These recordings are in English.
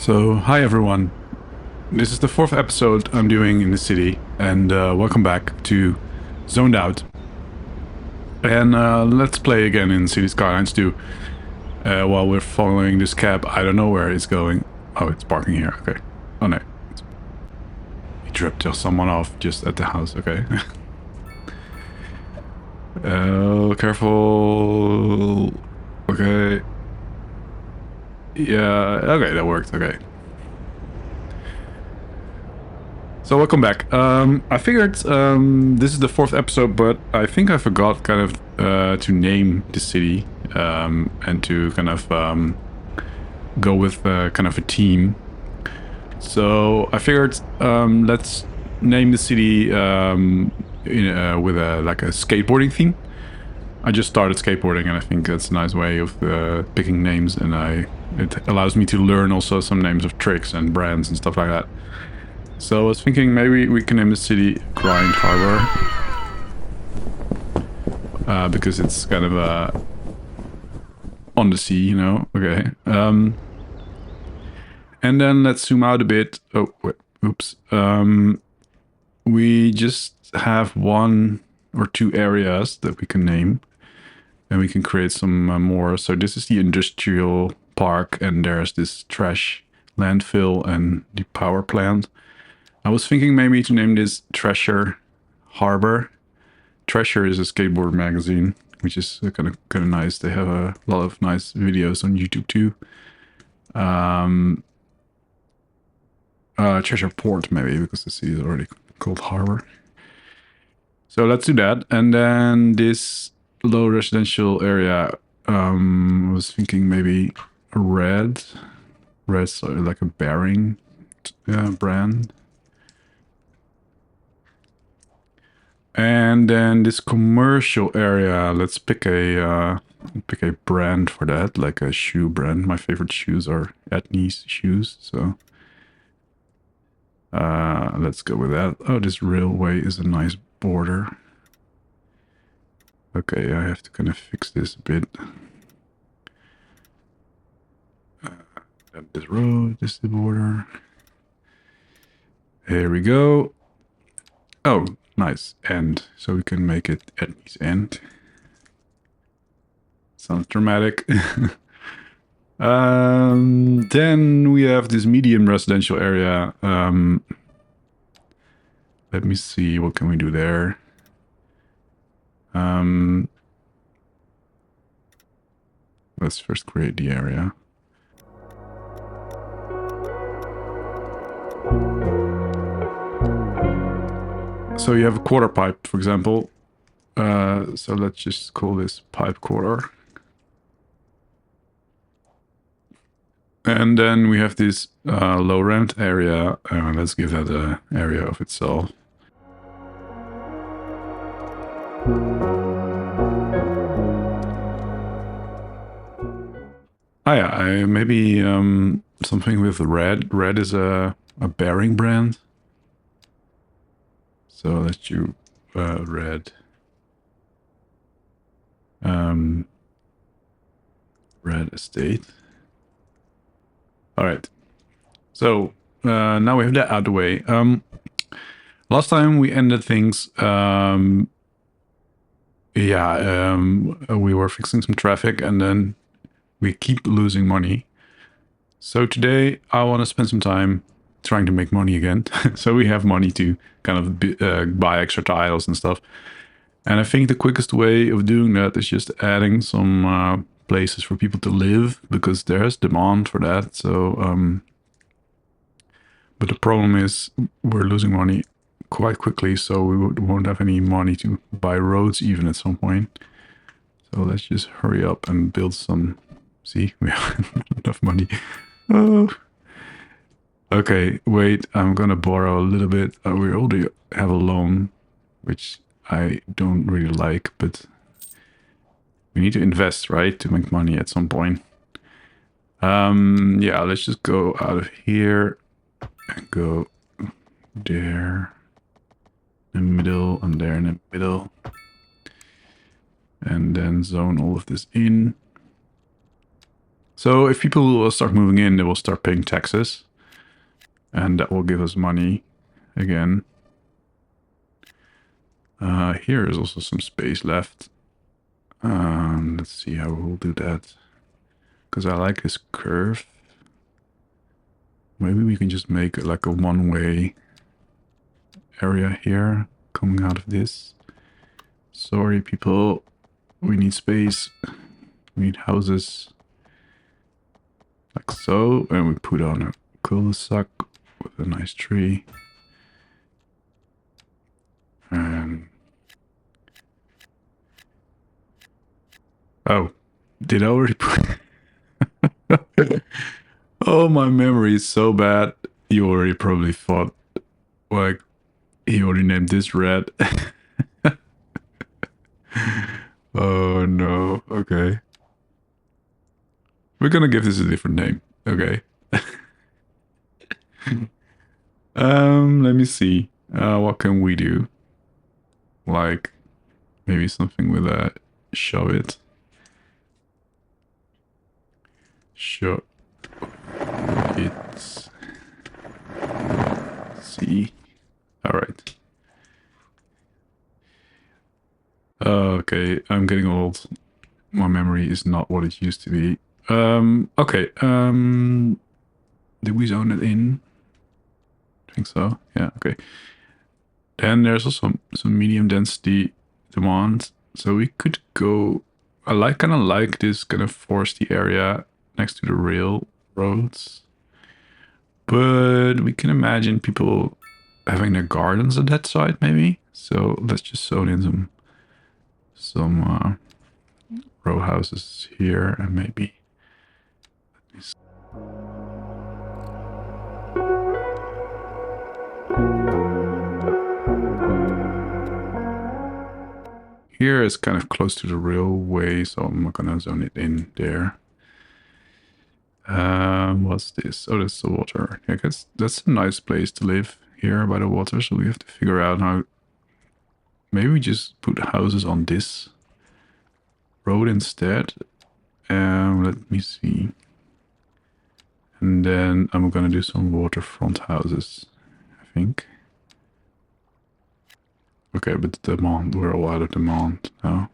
So, hi everyone. This is the fourth episode I'm doing in the city, and welcome back to Zoned Out. And let's play again in Cities Skylines 2. While we're following this cab, I don't know where it's going. Oh, it's parking here. Okay. Oh no. He dropped someone off just at the house. Okay. Careful. Okay. Yeah. Okay, that worked. Okay. So welcome back. I figured this is the fourth episode, but I think I forgot kind of to name the city and to kind of go with kind of a theme. So I figured let's name the city with like a skateboarding theme. I just started skateboarding, and I think that's a nice way of picking names, and it allows me to learn also some names of tricks and brands and stuff like that. So I was thinking maybe we can name the city Grind Harbor. Because it's kind of on the sea, you know? Okay. And then let's zoom out a bit. Oh, wait, oops. We just have one or two areas that we can name. And we can create some more. So this is the industrial park, and there's this trash landfill and the power plant. I was thinking maybe to name this Treasure Harbor. Treasure is a skateboard magazine, which is kind of nice. They have a lot of nice videos on YouTube too. Treasure Port maybe, because the city is already called Harbor. So let's do that. And then this low residential area, I was thinking maybe a red, so like a bearing brand. And then this commercial area, let's pick a brand for that, like a shoe brand. My favorite shoes are etnies shoes, so let's go with that. Oh, this railway is a nice border. Okay, I have to kind of fix this a bit. This road, this is the border. Here we go. Oh, nice. End. So we can make it etnies end. Sounds dramatic. Then we have this medium residential area. Let me see, what can we do there? Let's first create the area. So you have a quarter pipe, for example. So let's just call this pipe quarter. And then we have this low rent area. Let's give that an area of itself. Oh yeah, maybe something with red. Red is a bearing brand. So let's do red. Red estate. All right. So now we have that out of the way. Last time we ended things. We were fixing some traffic, and then we keep losing money. So today I want to spend some time trying to make money again. So we have money to kind of buy extra tiles and stuff. And I think the quickest way of doing that is just adding some places for people to live, because there's demand for that. So, but the problem is we're losing money quite quickly, so we won't have any money to buy roads even at some point. So let's just hurry up and build some. See, we have enough money. Oh. Okay, wait, I'm gonna borrow a little bit. We already have a loan, which I don't really like, but we need to invest, right, to make money at some point. Yeah, let's just go out of here and go there in the middle and there in the middle. And then zone all of this in. So if people will start moving in, they will start paying taxes. And that will give us money again. Here is also some space left. Let's see how we'll do that. Because I like this curve. Maybe we can just make it like a one-way area here coming out of this. Sorry, people. We need space. We need houses. Like so. And we put on a cul-de-sac with a nice tree. And... oh, did I already put... oh, my memory is so bad. You already probably thought, like, he already named this red. Oh, no. Okay. We're gonna give this a different name. Okay. Let me see. What can we do? Like, maybe something with a show it. Show it. See. All right. Okay, I'm getting old. My memory is not what it used to be. Okay. Did we zone it in? I think so. Yeah, okay. Then there's also some medium density demand. So we could go... I kind of like this kind of foresty area next to the railroads. But we can imagine people having their gardens on that side, maybe. So let's just zone in some row houses here, and maybe... here is kind of close to the railway, so I'm not gonna zone it in there. What's this? Oh, that's the water. I guess that's a nice place to live here by the water, so we have to figure out how... maybe we just put houses on this road instead. Let me see. And then I'm gonna do some waterfront houses, I think. Okay, but the demand, we're all out of demand now.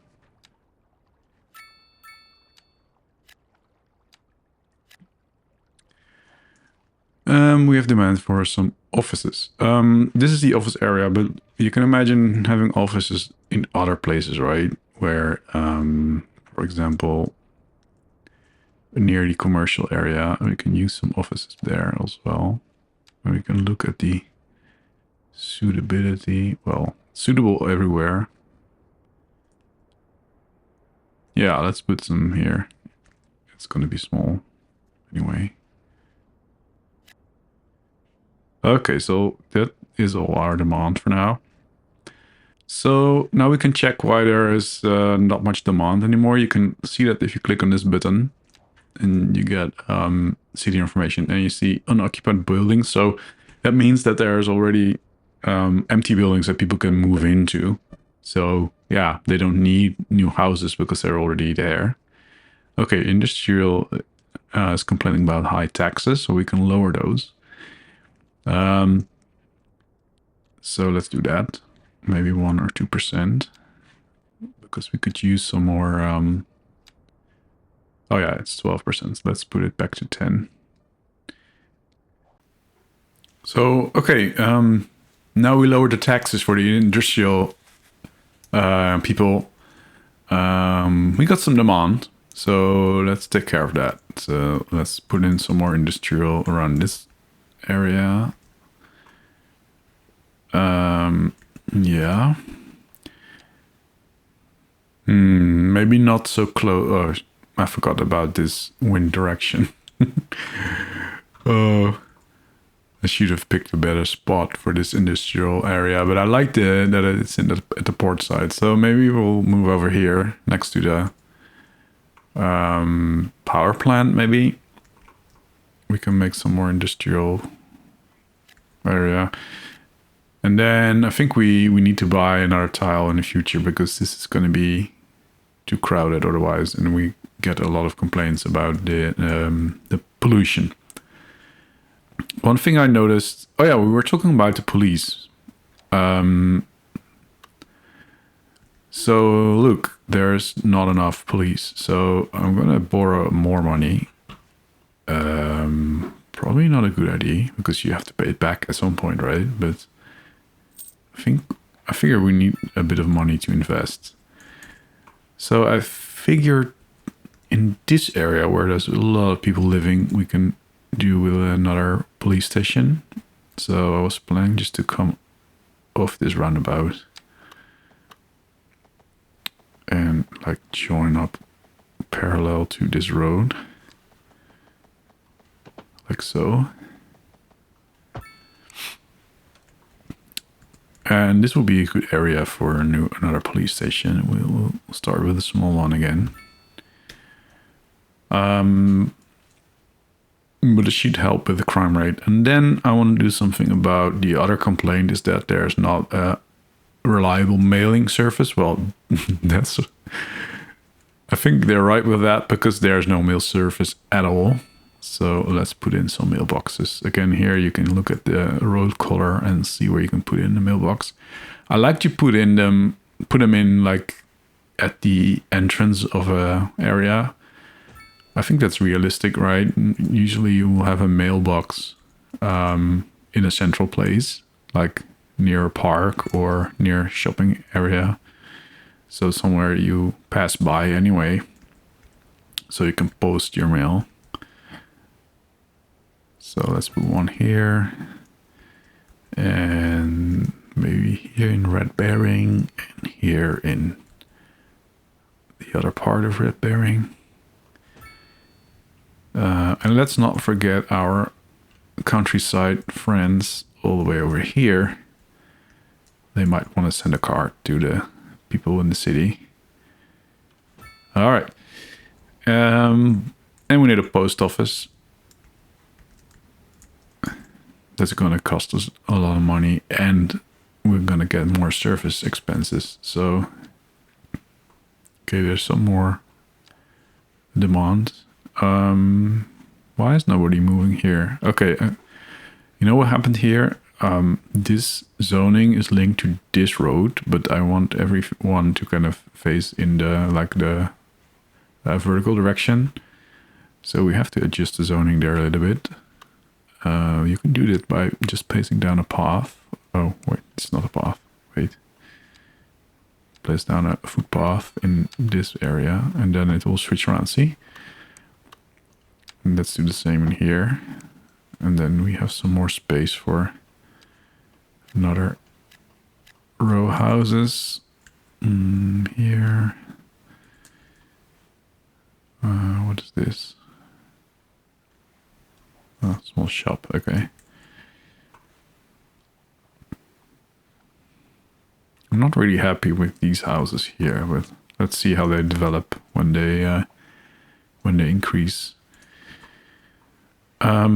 We have demand for some offices. This is the office area, but you can imagine having offices in other places, right? Where, for example, near the commercial area, we can use some offices there as well. And we can look at the suitability. Well, suitable everywhere. Yeah, let's put some here. It's going to be small anyway. Okay, so that is all our demand for now. So now we can check why there is not much demand anymore. You can see that if you click on this button and you get city information and you see unoccupied buildings. So that means that there's already empty buildings that people can move into. So yeah, they don't need new houses because they're already there. Okay, industrial is complaining about high taxes, so we can lower those. So let's do that. Maybe 1 or 2%, because we could use some more. Oh yeah, it's 12%. Let's put it back to 10. So okay, now we lowered the taxes for the industrial people. We got some demand, so let's take care of that. So let's put in some more industrial around this area. Yeah. Maybe not so close. Oh, I forgot about this wind direction. Oh, I should have picked a better spot for this industrial area, but I like that it's at the port side. So maybe we'll move over here next to the power plant. Maybe we can make some more industrial area. And then I think we need to buy another tile in the future, because this is going to be too crowded otherwise. And we get a lot of complaints about the pollution. One thing I noticed. Oh yeah, we were talking about the police. So look, there's not enough police. So I'm gonna borrow more money. Probably not a good idea because you have to pay it back at some point, right? But I figure we need a bit of money to invest. So I figured in this area where there's a lot of people living, we can do with another police station. So I was planning just to come off this roundabout and like join up parallel to this road, like so. And this will be a good area for another police station. We'll start with a small one again. But it should help with the crime rate. And then I want to do something about the other complaint is that there's not a reliable mailing service. Well, I think they're right with that because there's no mail service at all. So let's put in some mailboxes. Again, here you can look at the road color and see where you can put in the mailbox. I like to put them in like at the entrance of a area. I think that's realistic, right? Usually you will have a mailbox in a central place, like near a park or near a shopping area. So somewhere you pass by anyway, so you can post your mail. So let's put one here, and maybe here in Red Bearing, and here in the other part of Red Bearing. And let's not forget our countryside friends all the way over here. They might want to send a card to the people in the city. All right. And we need a post office. That's going to cost us a lot of money, and we're going to get more service expenses. So, okay, there's some more demand. Why is nobody moving here? Okay, you know what happened here? This zoning is linked to this road, but I want everyone to kind of face in the vertical direction. So we have to adjust the zoning there a little bit. You can do that by just placing down a path. Oh, wait, it's not a path. Wait. Place down a footpath in this area, and then it will switch around. See? And let's do the same in here. And then we have some more space for another row houses. Here. What is this? Oh, small shop, okay. I'm not really happy with these houses here, but let's see how they develop when they increase. Let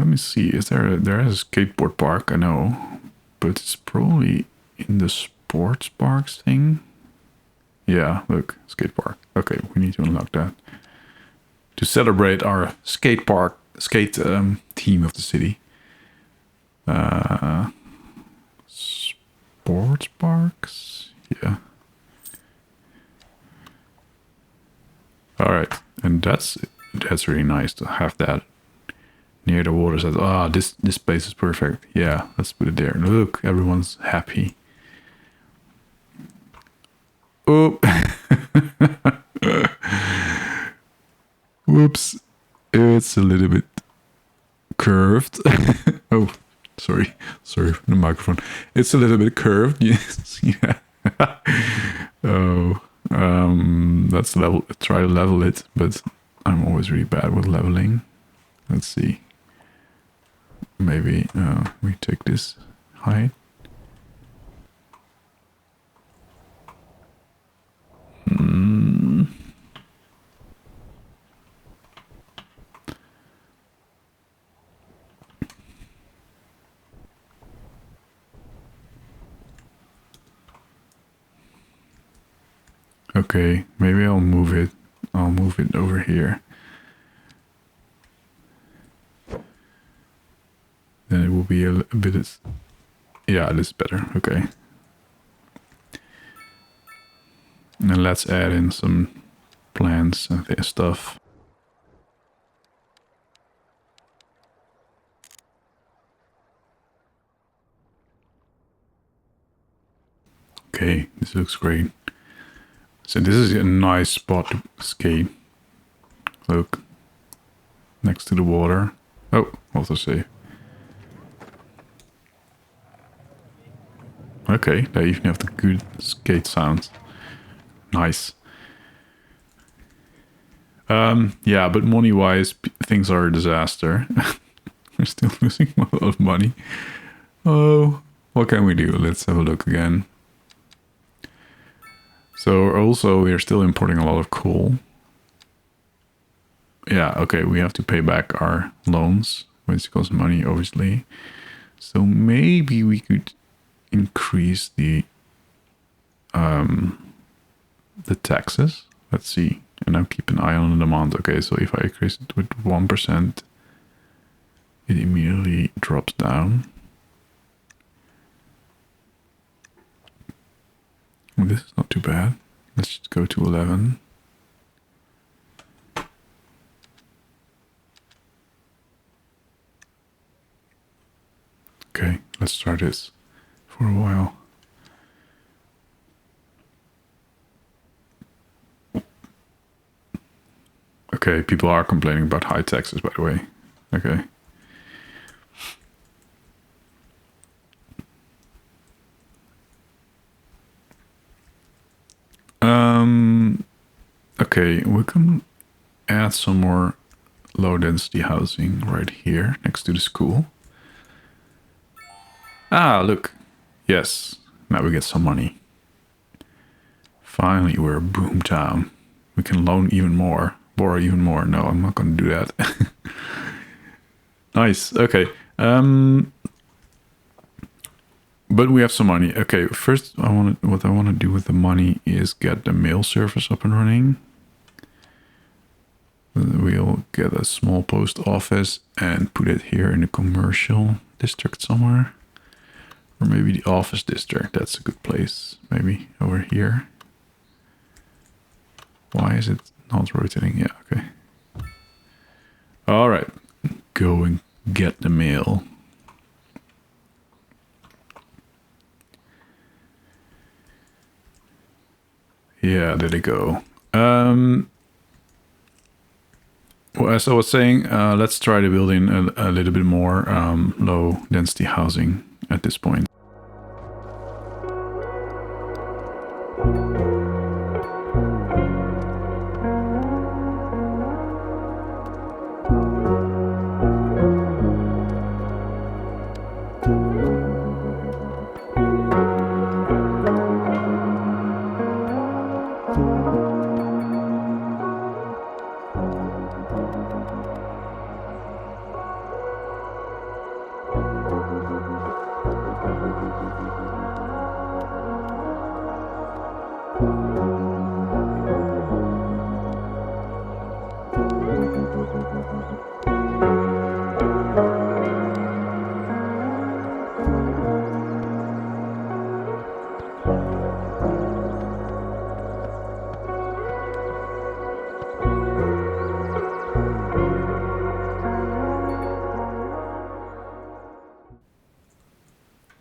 me see. Is there is a skateboard park? I know, but it's probably in the sports parks thing. Yeah, look, skate park. Okay, we need to unlock that to celebrate our skate team of the city. Sports parks, yeah. All right, and that's really nice to have that near the water. So, this place is perfect. Yeah, let's put it there. Look, everyone's happy. Oh, whoops! It's a little bit curved. Oh, sorry, the microphone. It's a little bit curved. Yes, yeah. Oh, let's try to level it, but I'm always really bad with leveling. Let's see. Maybe we take this height. Okay, maybe I'll move it. I'll move it over here. Then it will be a bit... Yeah, this is better. Okay. And let's add in some plants and stuff. Okay, this looks great. So this is a nice spot to skate. Look. Next to the water. Oh, also safe. Okay, they even have the good skate sounds. Nice. Yeah, but money-wise, things are a disaster. We're still losing a lot of money. Oh, what can we do? Let's have a look again. So also, we are still importing a lot of coal. Yeah, okay, we have to pay back our loans, which costs money, obviously. So maybe we could increase the taxes. Let's see. And now keep an eye on the demand. Okay, so if I increase it with 1%, it immediately drops down. Well, this is not too bad. Let's just go to 11. Okay, let's try this for a while. Okay, people are complaining about high taxes, by the way. Okay. Okay, we can add some more low density housing right here next to the school. Ah, look. Yes, now we get some money. Finally, we're a boom town. We can loan even more, borrow even more. No, I'm not going to do that. Nice. Okay. But we have some money. Okay, first what I want to do with the money is get the mail service up and running. We'll get a small post office and put it here in the commercial district somewhere. Or maybe the office district. That's a good place. Maybe over here. Why is it not rotating? Yeah, okay. All right. Go and get the mail. Yeah, there they go. Well, as I was saying, let's try to build in a little bit more low density housing at this point.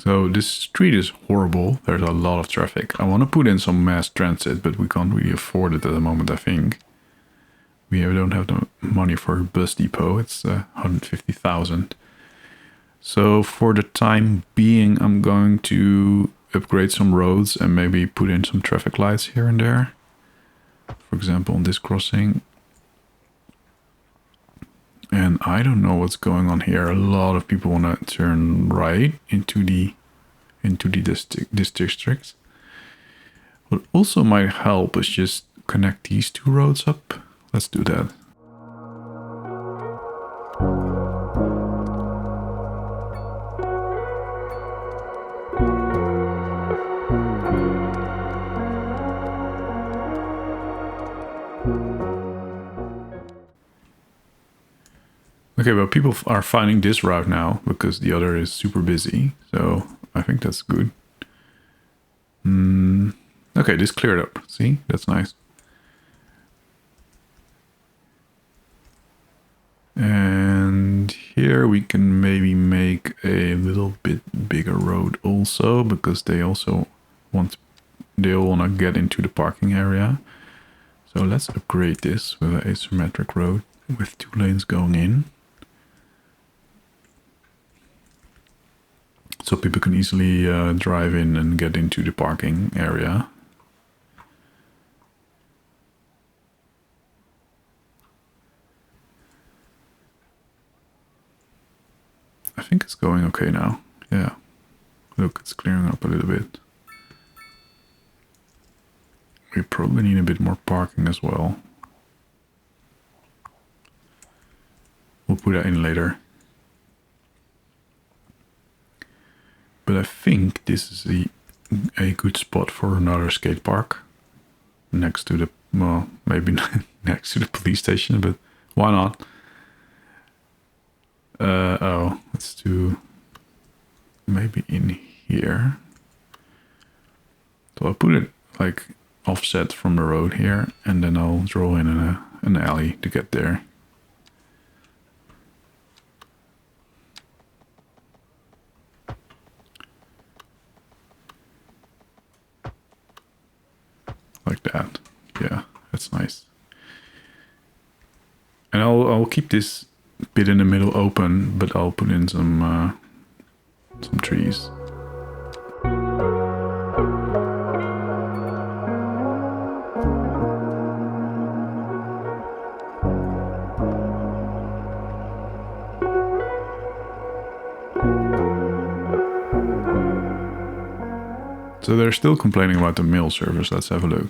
So this street is horrible. There's a lot of traffic. I want to put in some mass transit, but we can't really afford it at the moment, I think. We don't have the money for a bus depot. It's 150,000. So for the time being, I'm going to upgrade some roads and maybe put in some traffic lights here and there. For example, on this crossing. And I don't know what's going on here. A lot of people want to turn right into this district. What also might help is just connect these two roads up. Let's do that. Okay, well, people are finding this route now because the other is super busy. So I think that's good. Okay, this cleared up. See, that's nice. And here we can maybe make a little bit bigger road also, because they also want to get into the parking area. So let's upgrade this with an asymmetric road with 2 lanes going in. So people can easily drive in and get into the parking area. I think it's going okay now. Yeah. Look, it's clearing up a little bit. We probably need a bit more parking as well. We'll put that in later. But I think this is a good spot for another skate park. Next to the, well, maybe not next to the police station, but why not? Oh, let's do maybe in here. So I'll put it like offset from the road here, and then I'll draw in an alley to get there. Like that. Yeah, that's nice. And I'll keep this bit in the middle open, but I'll put in some trees. So they're still complaining about the mail service. Let's have a look.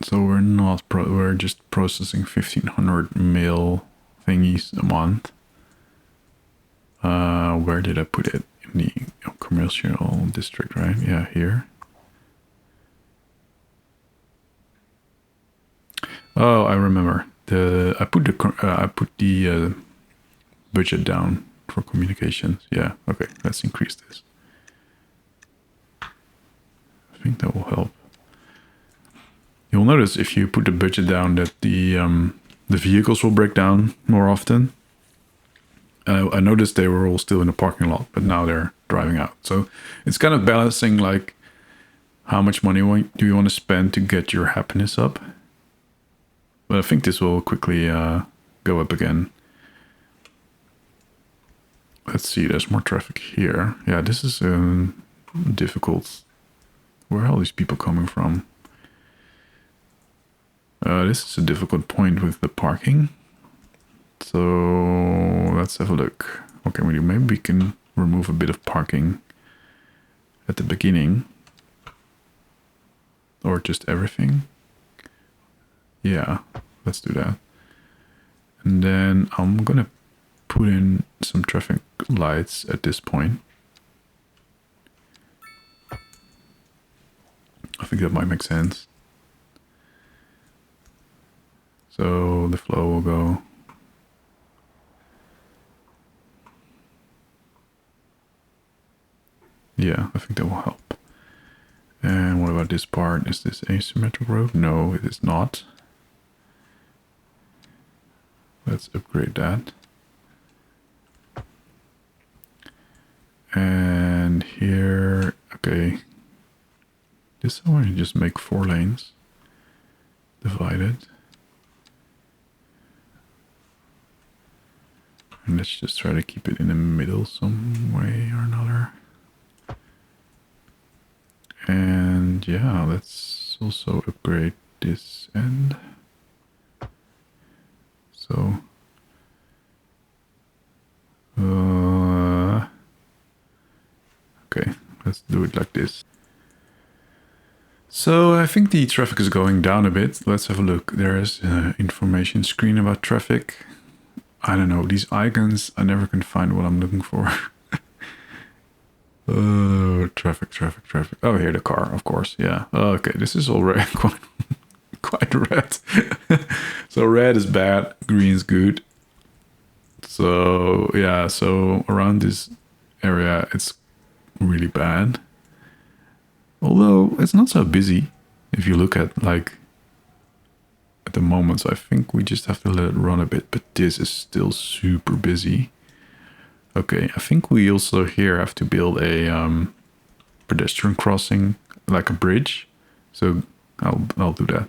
So we're just processing 1,500 mail thingies a month. Where did I put it? In the commercial district, right? Yeah, here. Oh, I remember. I put the budget down for communications. Yeah. Okay. Let's increase this. I think that will help. You'll notice if you put the budget down that the vehicles will break down more often. I noticed they were all still in the parking lot, but now they're driving out. So it's kind of balancing, like, how much money do you want to spend to get your happiness up? But I think this will quickly go up again. Let's see, there's more traffic here. Yeah, this is difficult. Where are all these people coming from? This is a difficult point with the parking. So let's have a look. Okay, maybe we can remove a bit of parking at the beginning. Or just everything. Yeah, let's do that. And then I'm gonna put in some traffic lights at this point. I think that might make sense. So the flow will go. Yeah, I think that will help. And what about this part? Is this asymmetric road? No, it is not. Let's upgrade that. And here, okay. This I want to just make 4 lanes divided. And let's just try to keep it in the middle some way or another. And yeah, let's also upgrade this end. So, okay, let's do it like this. So I think the traffic is going down a bit. Let's have a look. There is an information screen about traffic. I don't know, these icons, I never can find what I'm looking for. Traffic. Oh, here the car, of course. Yeah. Okay, this is already quite red. So red is bad, green is good. So yeah, so around this area it's really bad. Although it's not so busy if you look at like at the moment. So I think we just have to let it run a bit, but this is still super busy. Okay, I think we also here have to build a pedestrian crossing, like a bridge. So I'll do that.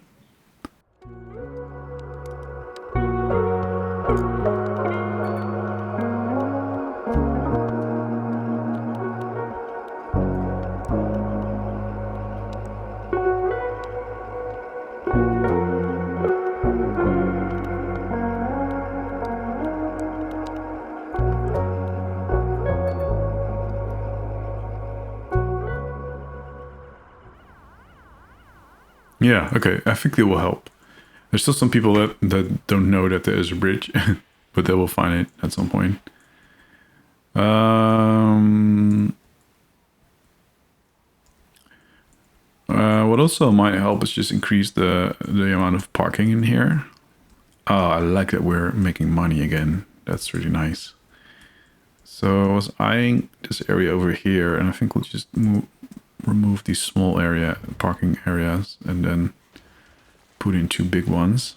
Yeah, okay. I think they will help. There's still some people that don't know that there is a bridge, but they will find it at some point. What also might help is just increase the amount of parking in here. Oh, I like that we're making money again. That's really nice. So I was eyeing this area over here, and I think we'll just remove these small parking areas and then put in 2 big ones.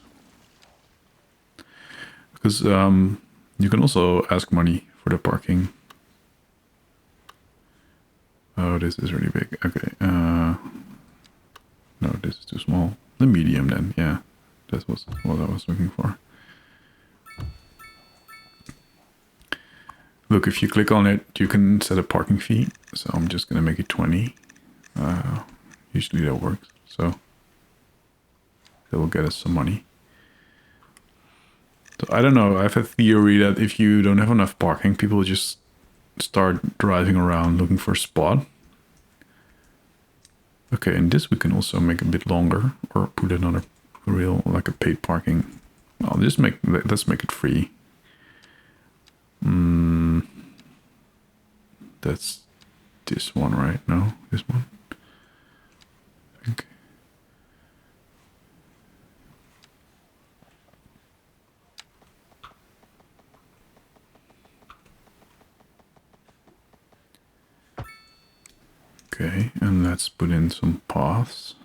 Because you can also ask money for the parking. Oh, this is really big. Okay. No, this is too small. The medium then, yeah. That was what I was looking for. Look, if you click on it, you can set a parking fee. So I'm just going to make it 20. Usually that works. So that will get us some money. So I don't know. I have a theory that if you don't have enough parking, people just start driving around looking for a spot. Okay, and this we can also make a bit longer or put another real, like a paid parking. I'll just let's make it free. That's this one, right? No, this one. Okay. Okay, and let's put in some paths.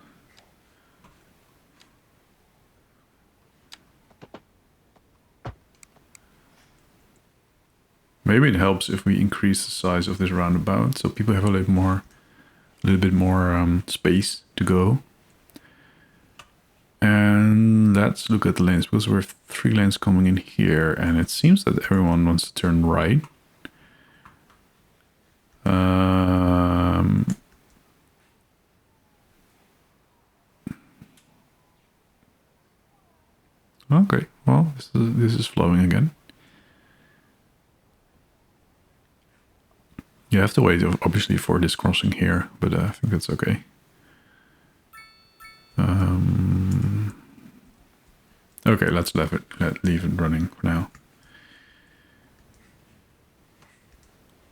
Maybe it helps if we increase the size of this roundabout so people have a little bit more space to go. And let's look at the lanes, because we have 3 lanes coming in here, and it seems that everyone wants to turn right. Okay, well, this is flowing again. You have to wait, obviously, for this crossing here, but I think that's okay. Okay, let's leave it running for now.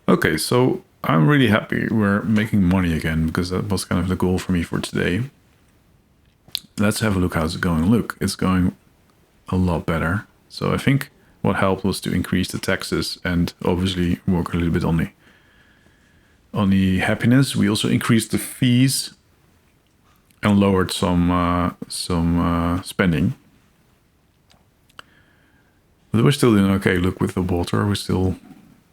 Okay, so I'm really happy we're making money again, because that was kind of the goal for me for today. Let's have a look how's it going. Look, it's going a lot better. So I think what helped was to increase the taxes and obviously work a little bit on the happiness. We also increased the fees and lowered some spending. But we're still doing okay. Look, with the water, we're still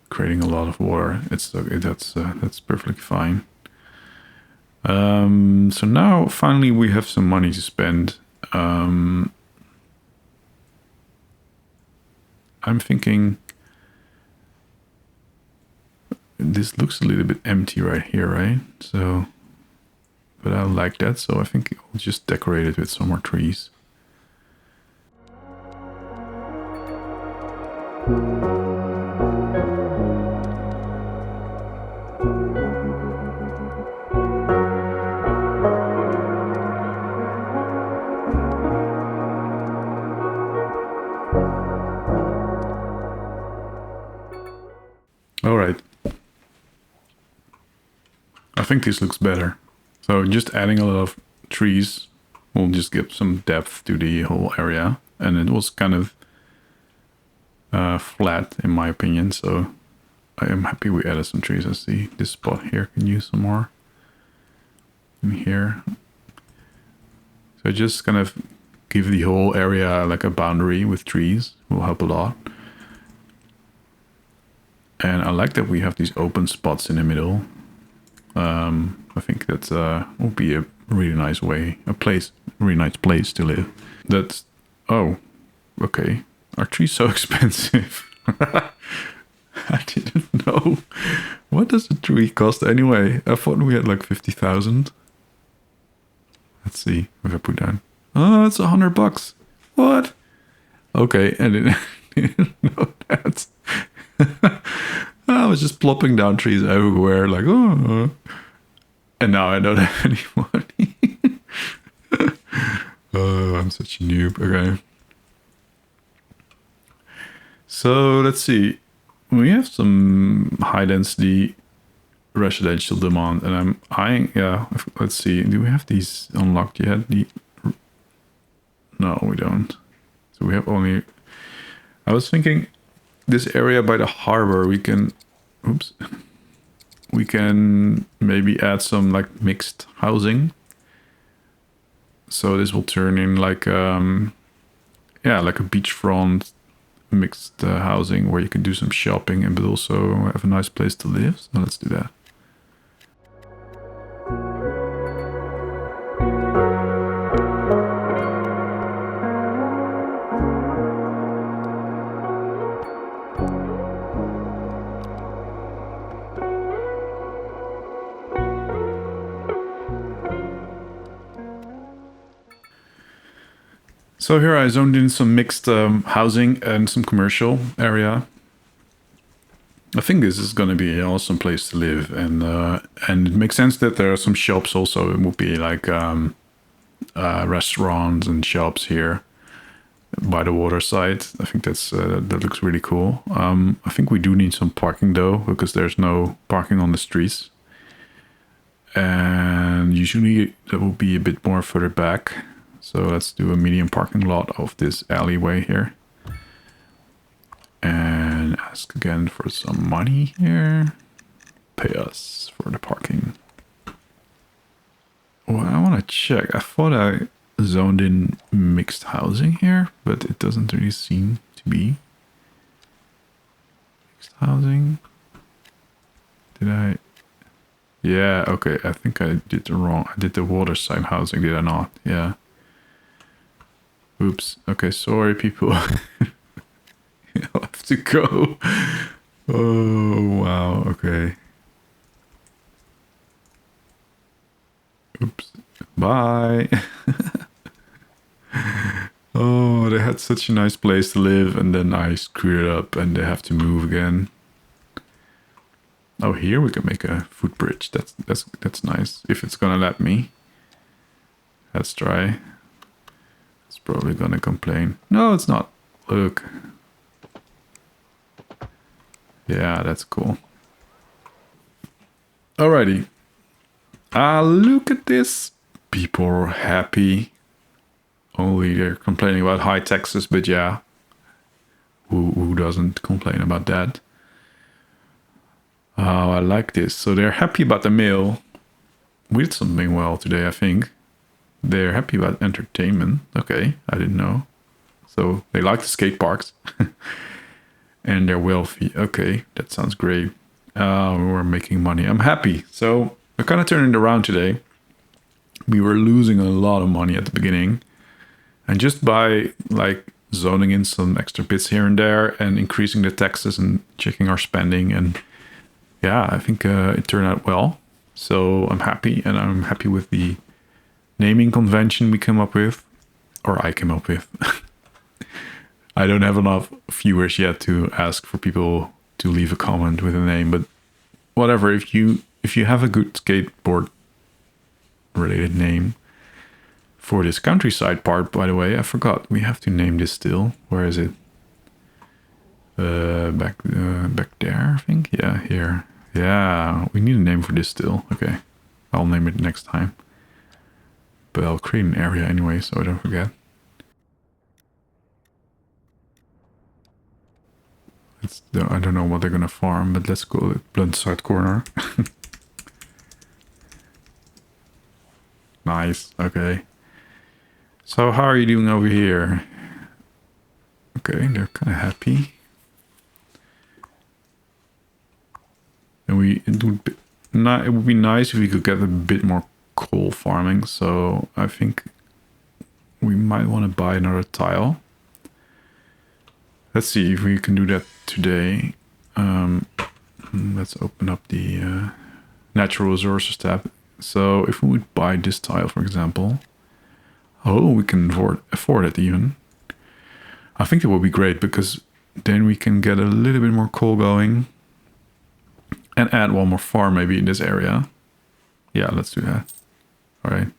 creating a lot of water. It's okay. That's perfectly fine. So now finally we have some money to spend. I'm thinking this looks a little bit empty right here, right? So, but I like that. So I think I'll just decorate it with some more trees. All right. I think this looks better. So just adding a lot of trees will just give some depth to the whole area. And it was kind of flat in my opinion. So I am happy we added some trees. I see this spot here can use some more. In here. So just kind of give the whole area like a boundary with trees will help a lot. And I like that we have these open spots in the middle. I think that will be a really nice way, really nice place to live. That's, oh, okay. Are trees so expensive? I didn't know. What does a tree cost anyway? I thought we had like 50,000. Let's see if I put down. Oh, it's $100. What? Okay, I didn't know that. I was just plopping down trees everywhere, like, oh. And now I don't have any money. Oh, I'm such a noob. Okay. So let's see. We have some high density residential demand, and I'm eyeing. Yeah, let's see. Do we have these unlocked yet? No, we don't. So we have only. I was thinking this area by the harbor. We can. Oops. We can maybe add some like mixed housing. So this will turn in like yeah, like a beachfront mixed housing where you can do some shopping and but also have a nice place to live. So let's do that. So here I zoned in some mixed housing and some commercial area. I think this is going to be an awesome place to live, and it makes sense that there are some shops also. It would be like restaurants and shops here by the waterside. I think that's that looks really cool. I think we do need some parking though, because there's no parking on the streets, and usually that will be a bit more further back. So let's do a medium parking lot of this alleyway here. And ask again for some money here. Pay us for the parking. Well, I want to check. I thought I zoned in mixed housing here, but it doesn't really seem to be. Mixed housing. Did I? Yeah, okay. I think I did the wrong. I did the waterside housing, did I not? Yeah. Oops. Okay, sorry, people. I'll have to go. Oh, wow. Okay. Oops. Bye. Oh, they had such a nice place to live, and then I screwed it up, and they have to move again. Oh, here we can make a footbridge. That's nice. If it's gonna let me. Let's try. Probably gonna complain. No, it's not. Look. Yeah, that's cool. Alrighty. Look at this. People are happy. Only they're complaining about high taxes, but yeah. Who doesn't complain about that? Oh, I like this. So they're happy about the meal. We did something well today, I think. They're happy about entertainment. Okay, I didn't know. So they like the skate parks. And they're wealthy. Okay, that sounds great. We're making money. I'm happy. So I kind of turned it around today. We were losing a lot of money at the beginning. And just by like zoning in some extra bits here and there and increasing the taxes and checking our spending. And yeah, I think it turned out well. So I'm happy, and I'm happy with the naming convention we came up with, or I came up with. I don't have enough viewers yet to ask for people to leave a comment with a name, but whatever. If you have a good skateboard related name for this countryside part, by the way, I forgot we have to name this still. Where is it? Back there, I think. Yeah, here. Yeah, we need a name for this still. Okay, I'll name it next time. But I'll create an area anyway, so I don't forget. I don't know what they're gonna farm, but let's call it blunt side corner. Nice, okay. So how are you doing over here? Okay, they're kind of happy. And it would be nice if we could get a bit more coal farming. So I think we might want to buy another tile. Let's see if we can do that today. Let's open up the natural resources tab. So if we would buy this tile, for example, oh, we can afford it even. I think it will be great because then we can get a little bit more coal going and add one more farm maybe in this area. Yeah, let's do that. All right.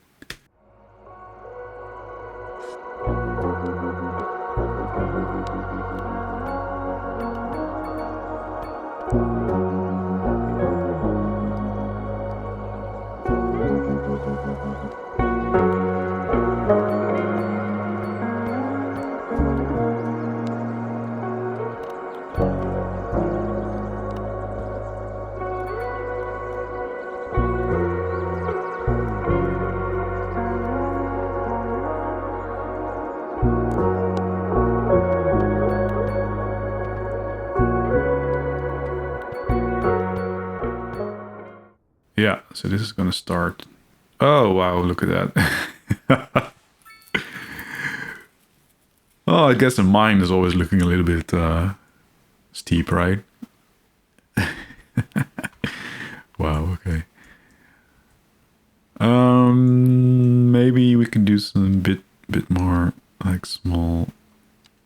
Yeah, so this is gonna start. Oh wow, look at that. Oh, I guess the mine is always looking a little bit steep, right? Wow, okay. Maybe we can do some bit more like small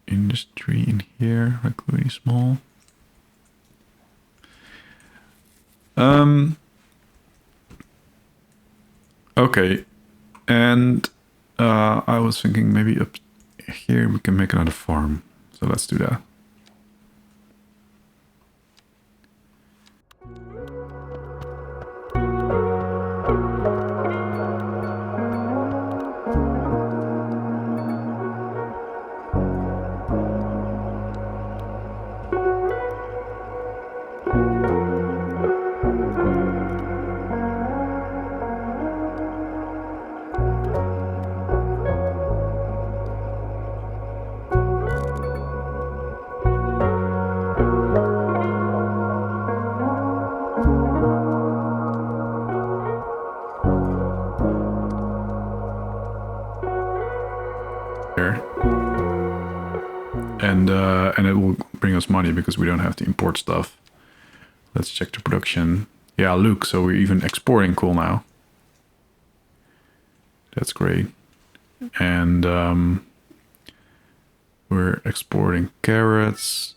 industry in here, like really small. Okay, and I was thinking maybe up here we can make another farm. So let's do that. And it will bring us money because we don't have to import stuff. Let's check the production. Yeah, look, so we're even exporting coal now. That's great. And we're exporting carrots.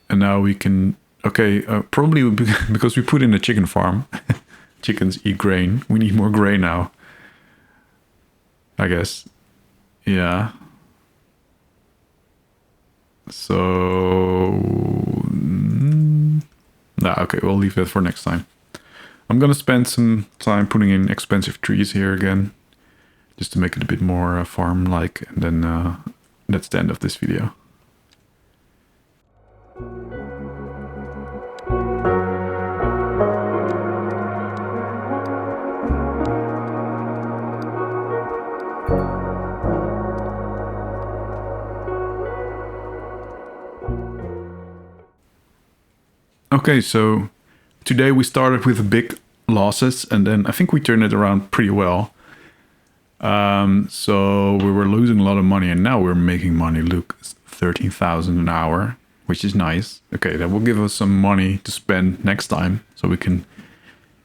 And now we can... Okay, probably because we put in a chicken farm. Chickens eat grain. We need more grain now, I guess. Yeah. So... Nah, okay, we'll leave that for next time. I'm gonna spend some time putting in expensive trees here again. Just to make it a bit more farm-like. And then that's the end of this video. Okay, so today we started with big losses and then I think we turned it around pretty well. So we were losing a lot of money and now we're making money. Look, it's 13,000 an hour, which is nice. Okay, that will give us some money to spend next time so we can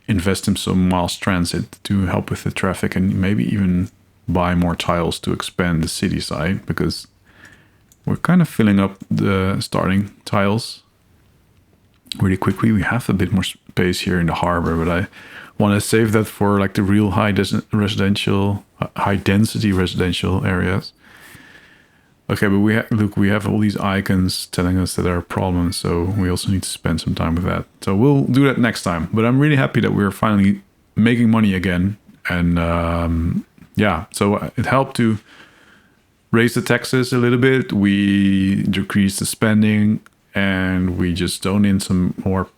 invest in some mass transit to help with the traffic and maybe even buy more tiles to expand the city side because we're kind of filling up the starting tiles really quickly. We have a bit more space here in the harbor, but I want to save that for like the real high density residential areas. Okay, but we have all these icons telling us that there are problems, so we also need to spend some time with that. So we'll do that next time. But I'm really happy that we're finally making money again. And yeah, so it helped to raise the taxes a little bit. We decreased the spending, and we just zoned in some more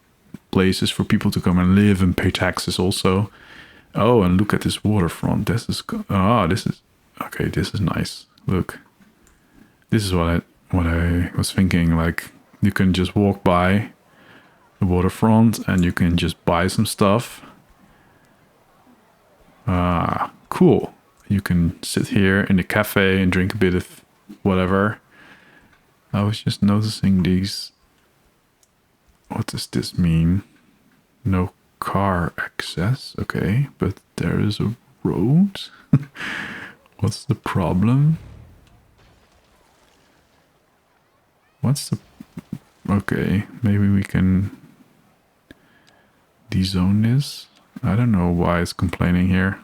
places for people to come and live and pay taxes also. Oh, and look at this waterfront. This is okay. This is nice. Look, this is what I was thinking. Like, you can just walk by the waterfront and you can just buy some stuff. Cool. You can sit here in the cafe and drink a bit of whatever. I was just noticing these. What does this mean? No car access. Okay, but there is a road. What's the problem? Okay, maybe we can dezone this. I don't know why it's complaining here.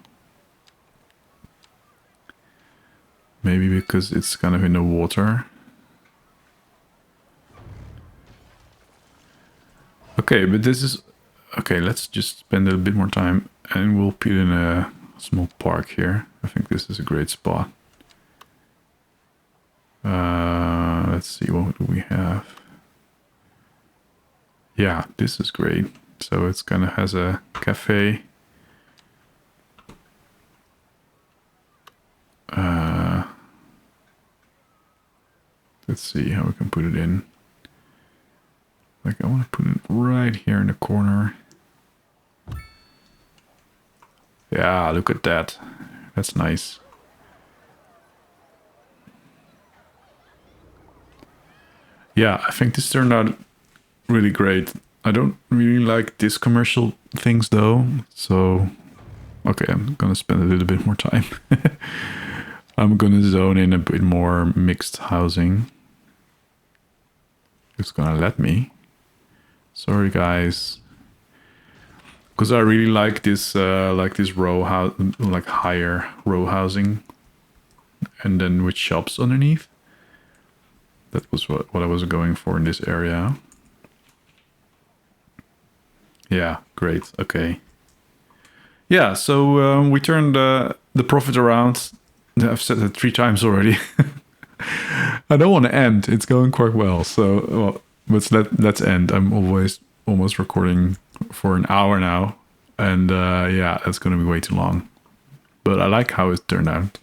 Maybe because it's kind of in the water. Okay, but this is... Okay, let's just spend a bit more time and we'll put in a small park here. I think this is a great spot. Let's see, what do we have? Yeah, this is great. So it's kind of has a cafe. Let's see how we can put it in. Like, I want to put it right here in the corner. Yeah, look at that. That's nice. Yeah, I think this turned out really great. I don't really like this commercial things though. So, okay, I'm gonna spend a little bit more time. I'm gonna zone in a bit more mixed housing. It's gonna let me. Sorry guys. Because I really like this row house, like higher row housing, and then with shops underneath. That was what I was going for in this area. Yeah, great. Okay. Yeah, so we turned the profit around. I've said it 3 times already. I don't want to end. It's going quite well. So, well, let's end. I'm almost recording for an hour now. And yeah, that's going to be way too long. But I like how it turned out.